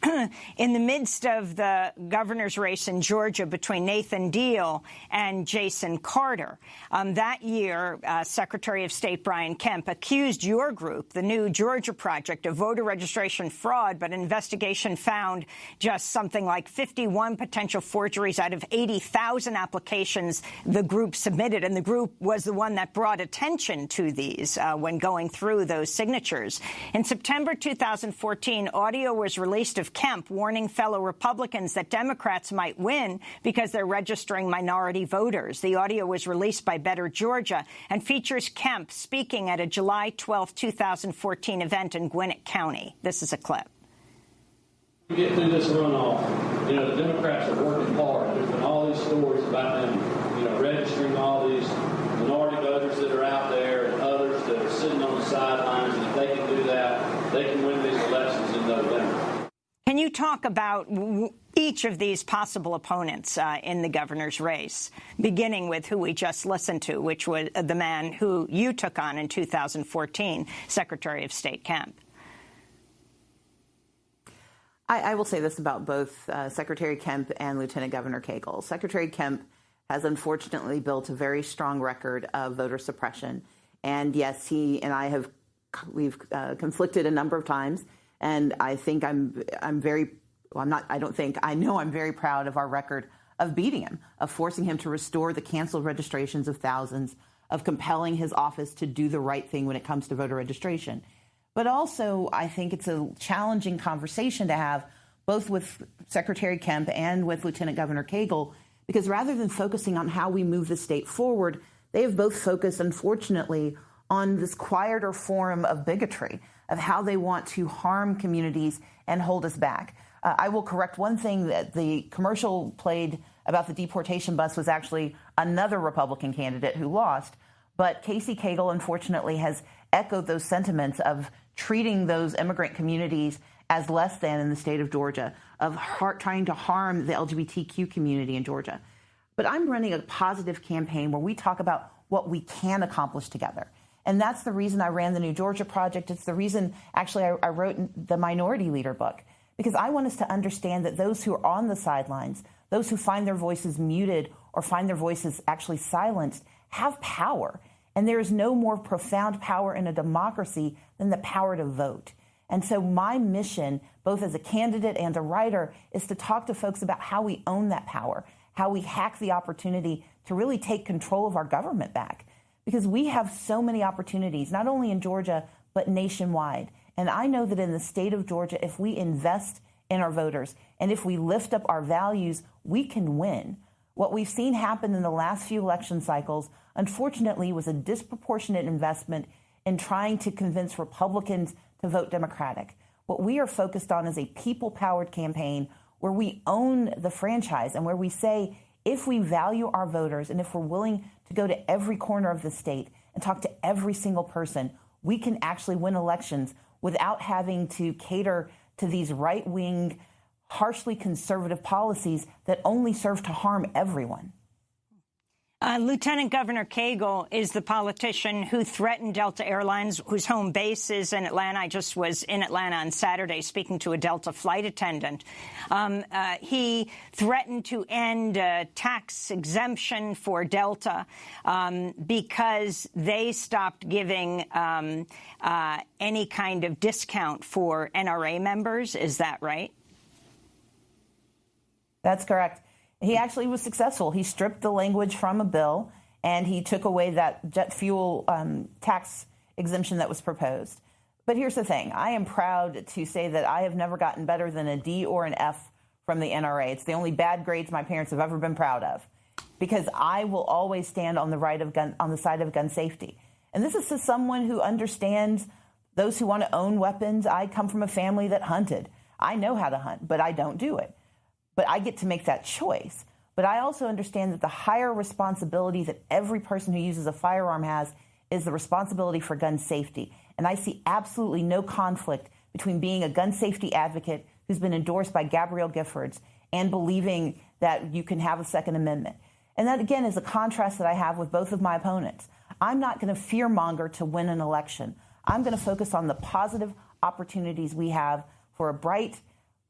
in the midst of the governor's race in Georgia between Nathan Deal and Jason Carter. That year, Secretary of State Brian Kemp accused your group, the New Georgia Project, of voter registration fraud, but an investigation found just something like 51 potential forgeries out of 80,000 applications the group submitted, and the group was the one that brought attention to these when going through those signatures. In September 2014, audio was released of Kemp warning fellow Republicans that Democrats might win because they're registering minority voters. The audio was released by Better Georgia and features Kemp speaking at a July 12, 2014 event in Gwinnett County. This is a clip. To get through this runoff, the Democrats are working hard. There's been all these stories about them, registering all these minority voters that are out there and others that are sitting on the sidelines. talk about each of these possible opponents in the governor's race, beginning with who we just listened to, which was the man who you took on in 2014, Secretary of State Kemp. I will say this about both Secretary Kemp and Lieutenant Governor Cagle. Secretary Kemp has unfortunately built a very strong record of voter suppression. And yes, he and I we've conflicted a number of times. And I think I know I'm very proud of our record of beating him, of forcing him to restore the canceled registrations of thousands, of compelling his office to do the right thing when it comes to voter registration. But also, I think it's a challenging conversation to have both with Secretary Kemp and with Lieutenant Governor Cagle, because rather than focusing on how we move the state forward, they have both focused, unfortunately, on this quieter form of bigotry, of how they want to harm communities and hold us back. I will correct one thing, that the commercial played about the deportation bus was actually another Republican candidate who lost. But Casey Cagle, unfortunately, has echoed those sentiments of treating those immigrant communities as less than in the state of Georgia, of trying to harm the LGBTQ community in Georgia. But I'm running a positive campaign where we talk about what we can accomplish together. And that's the reason I ran the New Georgia Project. It's the reason, actually, I wrote the Minority Leader book, because I want us to understand that those who are on the sidelines, those who find their voices muted or find their voices actually silenced, have power. And there is no more profound power in a democracy than the power to vote. And so my mission, both as a candidate and a writer, is to talk to folks about how we own that power, how we hack the opportunity to really take control of our government back. Because we have so many opportunities, not only in Georgia, but nationwide. And I know that in the state of Georgia, if we invest in our voters and if we lift up our values, we can win. What we've seen happen in the last few election cycles, unfortunately, was a disproportionate investment in trying to convince Republicans to vote Democratic. What we are focused on is a people-powered campaign where we own the franchise and where we say, if we value our voters and if we're willing to go to every corner of the state and talk to every single person, we can actually win elections without having to cater to these right-wing, harshly conservative policies that only serve to harm everyone. Lieutenant Governor Cagle is the politician who threatened Delta Airlines, whose home base is in Atlanta. I just was in Atlanta on Saturday speaking to a Delta flight attendant. He threatened to end tax exemption for Delta because they stopped giving any kind of discount for NRA members. Is that right? That's correct. He actually was successful. He stripped the language from a bill, and he took away that jet fuel tax exemption that was proposed. But here's the thing. I am proud to say that I have never gotten better than a D or an F from the NRA. It's the only bad grades my parents have ever been proud of, because I will always stand on the side of gun safety. And this is to someone who understands those who want to own weapons. I come from a family that hunted. I know how to hunt, but I don't do it. But I get to make that choice. But I also understand that the higher responsibility that every person who uses a firearm has is the responsibility for gun safety. And I see absolutely no conflict between being a gun safety advocate who's been endorsed by Gabrielle Giffords and believing that you can have a Second Amendment. And that, again, is a contrast that I have with both of my opponents. I'm not going to fearmonger to win an election. I'm going to focus on the positive opportunities we have for a bright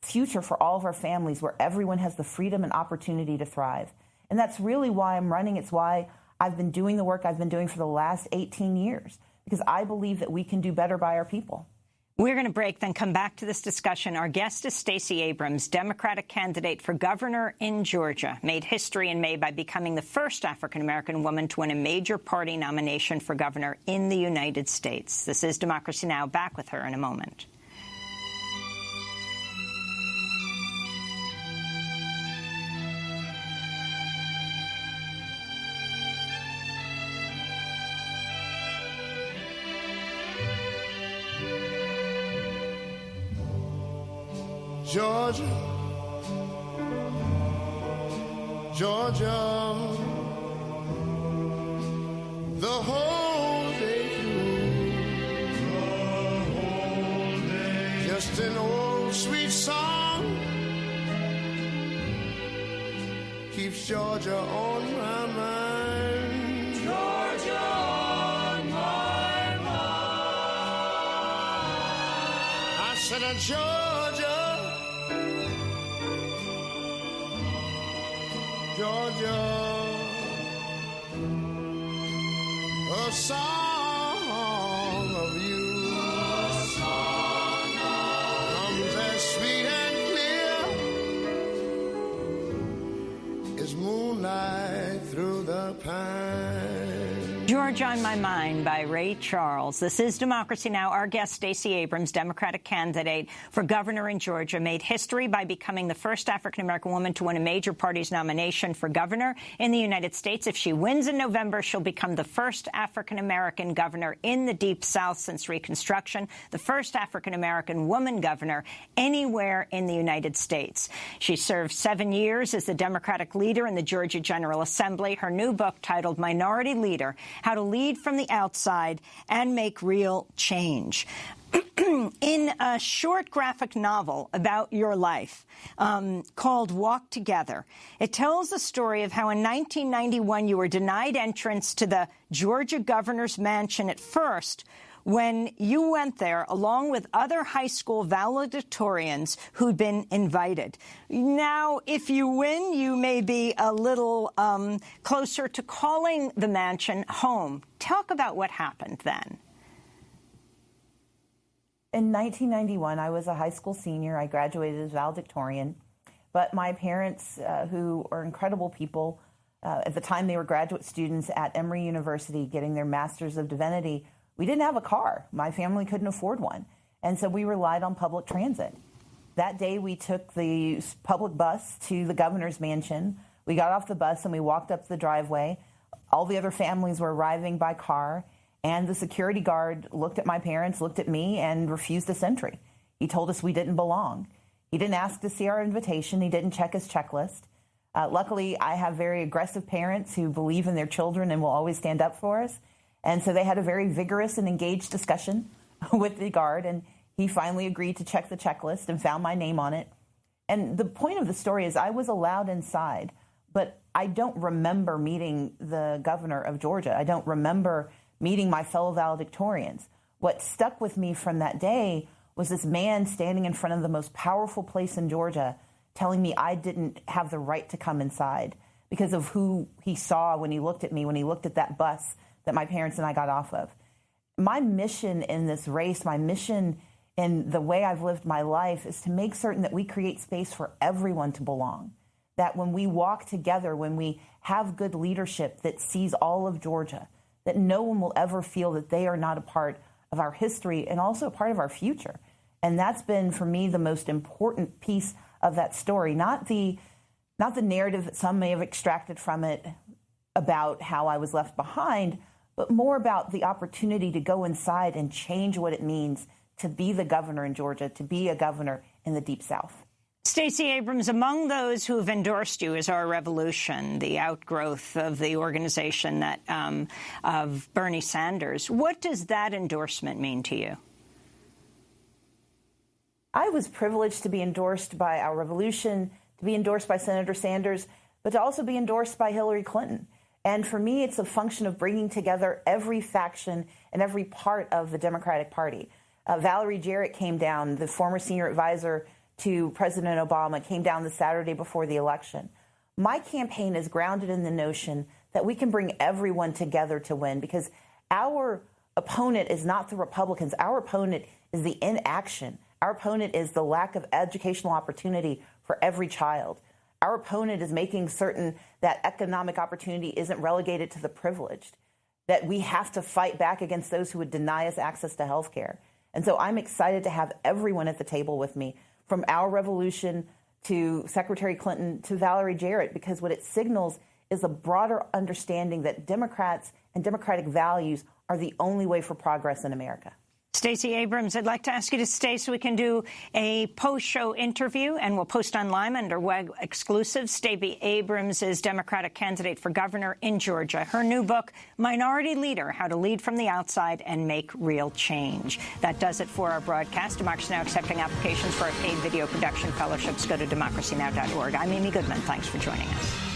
future for all of our families, where everyone has the freedom and opportunity to thrive. And that's really why I'm running. It's why I've been doing the work I've been doing for the last 18 years, because I believe that we can do better by our people. We're going to break, then come back to this discussion. Our guest is Stacey Abrams, Democratic candidate for governor in Georgia, made history in May by becoming the first African-American woman to win a major party nomination for governor in the United States. This is Democracy Now! Back with her in a moment. Georgia, Georgia, the whole day through, just an old sweet song Georgia on my mind. Georgia on my mind. I said, Georgia, Georgia, a song of you. Comes as sweet and clear as moonlight through the pine. Georgia on My Mind by Ray Charles. This is Democracy Now! Our guest, Stacey Abrams, Democratic candidate for governor in Georgia, made history by becoming the first African-American woman to win a major party's nomination for governor in the United States. If she wins in November, she'll become the first African-American governor in the Deep South since Reconstruction, the first African-American woman governor anywhere in the United States. She served 7 years as the Democratic leader in the Georgia General Assembly. Her new book, titled Minority Leader, How to Lead from the Outside and Make Real Change. In a short graphic novel about your life called Walk Together, it tells the story of how in 1991 you were denied entrance to the Georgia governor's mansion at first when you went there along with other high school valedictorians who'd been invited. Now, if you win, you may be a little closer to calling the mansion home. Talk about what happened then. In 1991, I was a high school senior. I graduated as valedictorian. But my parents, who are incredible people, at the time they were graduate students at Emory University getting their Masters of Divinity, we didn't have a car. My family couldn't afford one. And so we relied on public transit. That day, we took the public bus to the governor's mansion. We got off the bus and we walked up the driveway. All the other families were arriving by car. And the security guard looked at my parents, looked at me, and refused us entry. He told us we didn't belong. He didn't ask to see our invitation. He didn't check his checklist. Luckily, I have very aggressive parents who believe in their children and will always stand up for us. And so they had a very vigorous and engaged discussion with the guard, and he finally agreed to check the checklist and found my name on it. And the point of the story is I was allowed inside, but I don't remember meeting the governor of Georgia. I don't remember meeting my fellow valedictorians. What stuck with me from that day was this man standing in front of the most powerful place in Georgia telling me I didn't have the right to come inside because of who he saw when he looked at me, when he looked at that bus that my parents and I got off of. My mission in this race, my mission in the way I've lived my life is to make certain that we create space for everyone to belong. That when we walk together, when we have good leadership that sees all of Georgia, that no one will ever feel that they are not a part of our history and also a part of our future. And that's been, for me, the most important piece of that story, not the narrative that some may have extracted from it about how I was left behind, but more about the opportunity to go inside and change what it means to be the governor in Georgia, to be a governor in the Deep South. Stacey Abrams, among those who have endorsed you is Our Revolution, the outgrowth of the organization that of Bernie Sanders. What does that endorsement mean to you? I was privileged to be endorsed by Our Revolution, to be endorsed by Senator Sanders, but to also be endorsed by Hillary Clinton. And for me, it's a function of bringing together every faction and every part of the Democratic Party. Valerie Jarrett came down, the former senior advisor to President Obama, came down the Saturday before the election. My campaign is grounded in the notion that we can bring everyone together to win, because our opponent is not the Republicans. Our opponent is the inaction. Our opponent is the lack of educational opportunity for every child. Our opponent is making certain that economic opportunity isn't relegated to the privileged, that we have to fight back against those who would deny us access to health care. And so I'm excited to have everyone at the table with me, from Our Revolution to Secretary Clinton to Valerie Jarrett, because what it signals is a broader understanding that Democrats and democratic values are the only way for progress in America. Stacey Abrams, I'd like to ask you to stay so we can do a post-show interview, and we'll post online under WEG Exclusive. Stacey Abrams is Democratic candidate for governor in Georgia. Her new book, Minority Leader, How to Lead from the Outside and Make Real Change. That does it for our broadcast. Democracy Now! Accepting applications for our paid video production fellowships. Go to democracynow.org. I'm Amy Goodman. Thanks for joining us.